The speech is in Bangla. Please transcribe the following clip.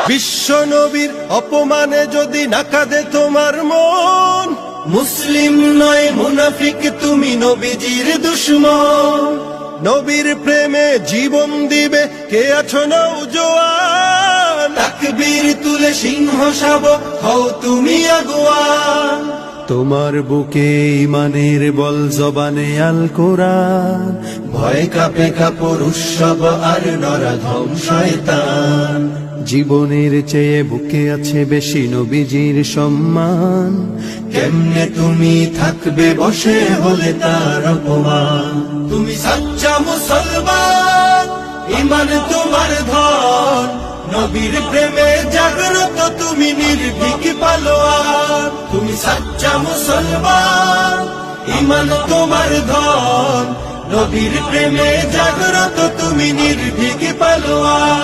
বিশ্ব নবীর অপমানে যদি না কাঁদে তোমার মন, মুসলিম নয় মুনাফিক তুমি নবীজির দুশমন। নবীর প্রেমে জীবন দিবে কে আছো নওজোয়ান, তাকবীর তুলে সিংহ শাবক হও তুমি আগুয়ান। তোমার বুকে ইমানের বল জবানে আল কোরআন, ভয় কাঁপে কাপড় উৎসব আর নরাধম শয়তান। জীবনের চেয়ে বুকে আছে বেশি নবীজির সম্মান, কেমনে তুমি থাকবে বসে হলে তার অপমান। তুমি সাচ্চা মুসলমান, ইমান তোমার ধন, নবীর প্রেমে জাগ্রত তুমি নির্ভীক পালোয়ান। তুমি সাচ্চা মুসলমান, ইমান তোমার ধন, নবীর প্রেমে জাগ্রত তুমি নির্ভীক পালোয়ান।